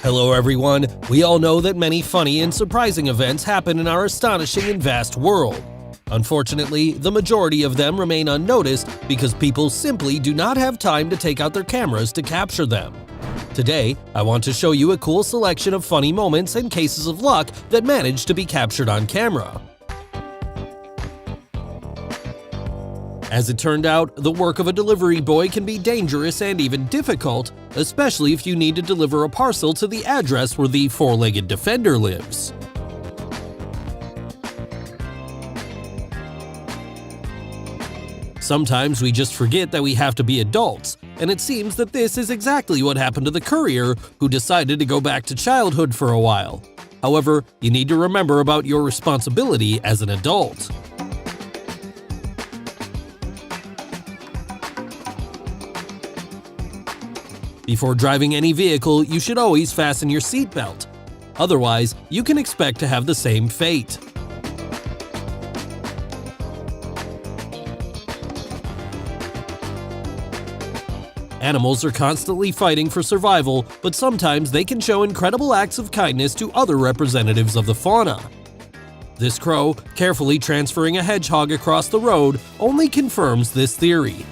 Hello everyone, we all know that many funny and surprising events happen in our astonishing and vast world. Unfortunately, the majority of them remain unnoticed because people simply do not have time to take out their cameras to capture them. Today, I want to show you a cool selection of funny moments and cases of luck that managed to be captured on camera. As it turned out, the work of a delivery boy can be dangerous and even difficult, especially if you need to deliver a parcel to the address where the four-legged defender lives. Sometimes we just forget that we have to be adults, and it seems that this is exactly what happened to the courier who decided to go back to childhood for a while. However, you need to remember about your responsibility as an adult. Before driving any vehicle, you should always fasten your seatbelt. Otherwise, you can expect to have the same fate. Animals are constantly fighting for survival, but sometimes they can show incredible acts of kindness to other representatives of the fauna. This crow, carefully transferring a hedgehog across the road, only confirms this theory.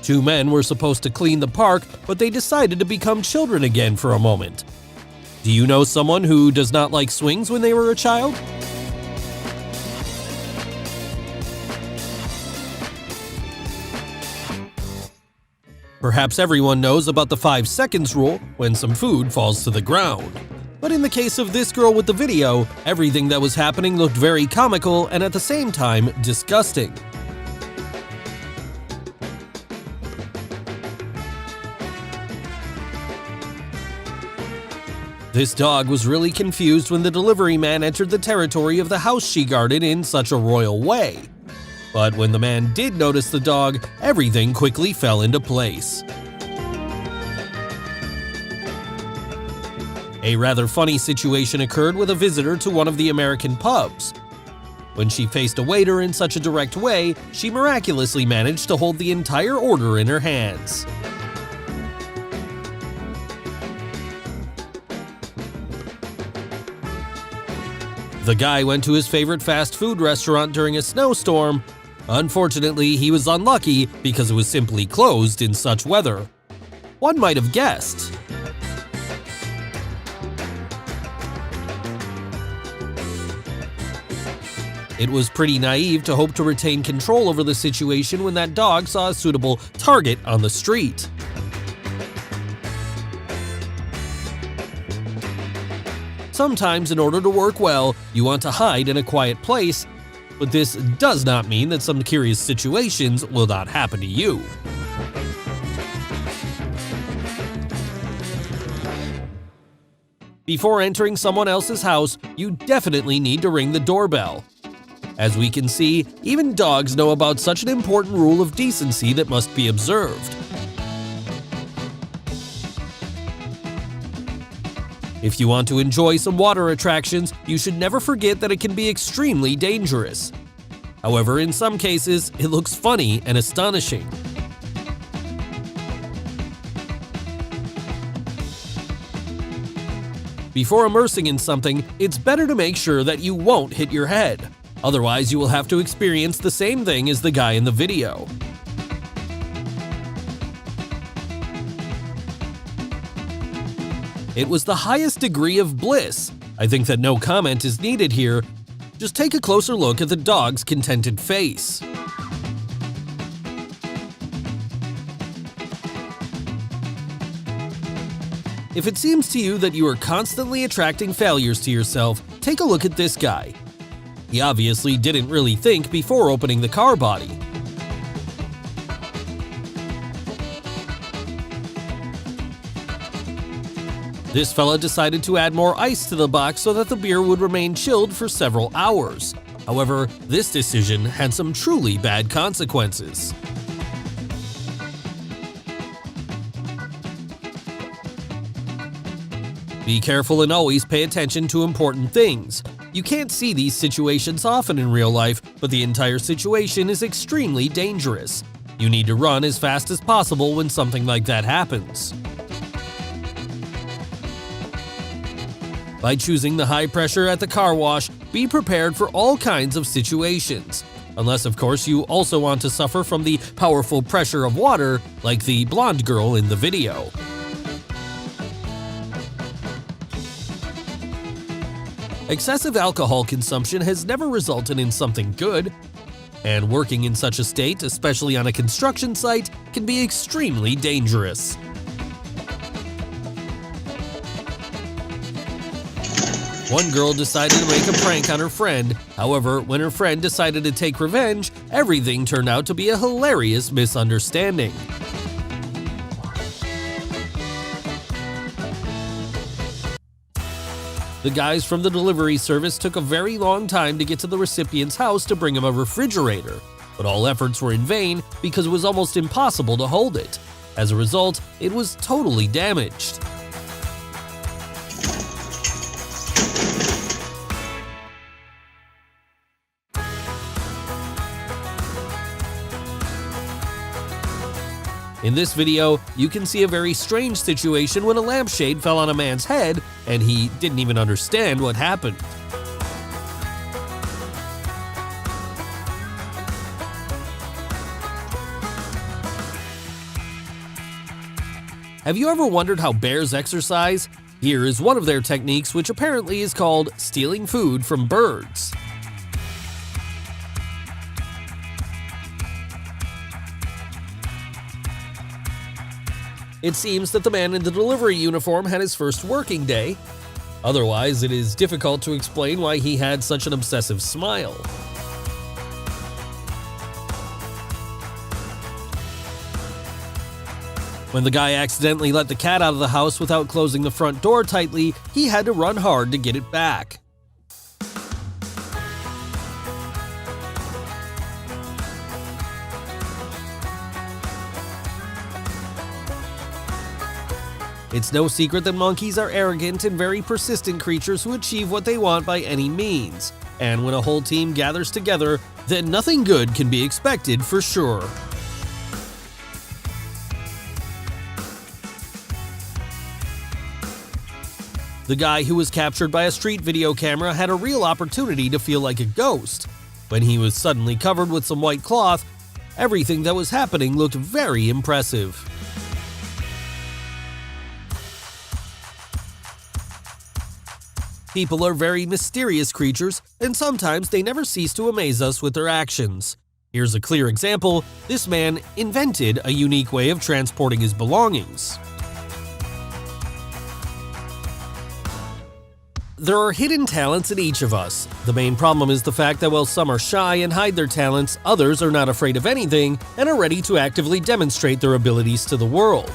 Two men were supposed to clean the park, but they decided to become children again for a moment. Do you know someone who does not like swings when they were a child? Perhaps everyone knows about the 5 seconds rule when some food falls to the ground. But in the case of this girl with the video, everything that was happening looked very comical and at the same time disgusting. This dog was really confused when the delivery man entered the territory of the house she guarded in such a royal way. But when the man did notice the dog, everything quickly fell into place. A rather funny situation occurred with a visitor to one of the American pubs. When she faced a waiter in such a direct way, she miraculously managed to hold the entire order in her hands. The guy went to his favorite fast food restaurant during a snowstorm. Unfortunately, he was unlucky because it was simply closed in such weather. One might have guessed. It was pretty naive to hope to retain control over the situation when that dog saw a suitable target on the street. Sometimes, in order to work well, you want to hide in a quiet place, but this does not mean that some curious situations will not happen to you. Before entering someone else's house, you definitely need to ring the doorbell. As we can see, even dogs know about such an important rule of decency that must be observed. If you want to enjoy some water attractions, you should never forget that it can be extremely dangerous. However, in some cases, it looks funny and astonishing. Before immersing in something, it's better to make sure that you won't hit your head. Otherwise, you will have to experience the same thing as the guy in the video. It was the highest degree of bliss. I think that no comment is needed here. Just take a closer look at the dog's contented face. If it seems to you that you are constantly attracting failures to yourself, take a look at this guy. He obviously didn't really think before opening the car body. This fella decided to add more ice to the box so that the beer would remain chilled for several hours. However, this decision had some truly bad consequences. Be careful and always pay attention to important things. You can't see these situations often in real life, but the entire situation is extremely dangerous. You need to run as fast as possible when something like that happens. By choosing the high pressure at the car wash, be prepared for all kinds of situations. Unless, of course, you also want to suffer from the powerful pressure of water, like the blonde girl in the video. Excessive alcohol consumption has never resulted in something good, and working in such a state, especially on a construction site, can be extremely dangerous. One girl decided to make a prank on her friend. However, when her friend decided to take revenge, everything turned out to be a hilarious misunderstanding. The guys from the delivery service took a very long time to get to the recipient's house to bring him a refrigerator, but all efforts were in vain because it was almost impossible to hold it. As a result, it was totally damaged. In this video, you can see a very strange situation when a lampshade fell on a man's head and he didn't even understand what happened. Have you ever wondered how bears exercise? Here is one of their techniques, which apparently is called stealing food from birds. It seems that the man in the delivery uniform had his first working day. Otherwise, it is difficult to explain why he had such an obsessive smile. When the guy accidentally let the cat out of the house without closing the front door tightly, he had to run hard to get it back. It's no secret that monkeys are arrogant and very persistent creatures who achieve what they want by any means. And when a whole team gathers together, then nothing good can be expected for sure. The guy who was captured by a street video camera had a real opportunity to feel like a ghost. When he was suddenly covered with some white cloth, everything that was happening looked very impressive. People are very mysterious creatures, and sometimes they never cease to amaze us with their actions. Here's a clear example. This man invented a unique way of transporting his belongings. There are hidden talents in each of us. The main problem is the fact that while some are shy and hide their talents, others are not afraid of anything and are ready to actively demonstrate their abilities to the world.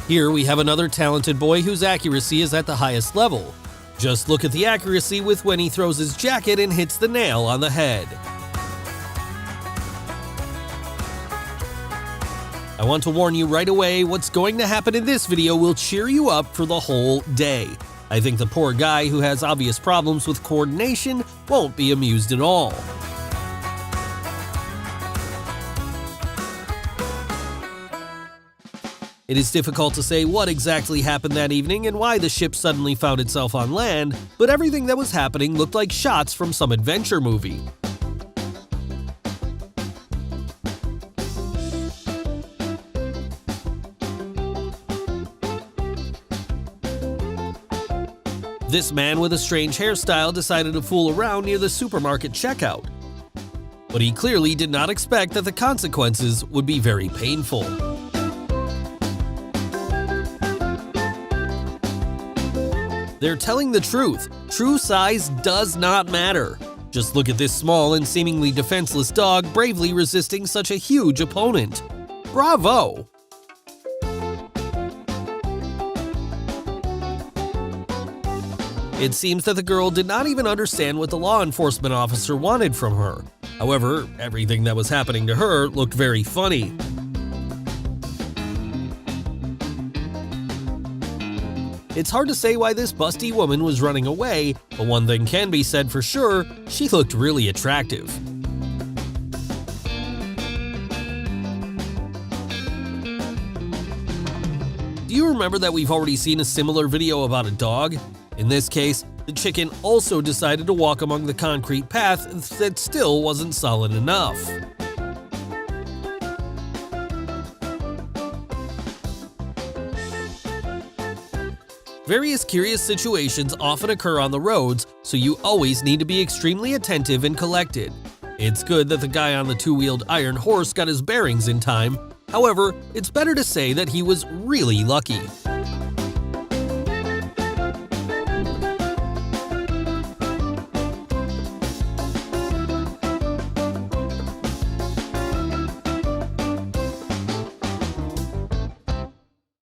Here we have another talented boy whose accuracy is at the highest level. Just look at the accuracy with when he throws his jacket and hits the nail on the head. I want to warn you right away, what's going to happen in this video will cheer you up for the whole day. I think the poor guy who has obvious problems with coordination won't be amused at all. It is difficult to say what exactly happened that evening and why the ship suddenly found itself on land, but everything that was happening looked like shots from some adventure movie. This man with a strange hairstyle decided to fool around near the supermarket checkout, but he clearly did not expect that the consequences would be very painful. They're telling the truth. True size does not matter. Just look at this small and seemingly defenseless dog bravely resisting such a huge opponent. Bravo! It seems that the girl did not even understand what the law enforcement officer wanted from her. However, everything that was happening to her looked very funny. It's hard to say why this busty woman was running away, but one thing can be said for sure, she looked really attractive. Do you remember that we've already seen a similar video about a dog? In this case, the chicken also decided to walk along the concrete path that still wasn't solid enough. Various curious situations often occur on the roads, so you always need to be extremely attentive and collected. It's good that the guy on the two-wheeled iron horse got his bearings in time. However, it's better to say that he was really lucky.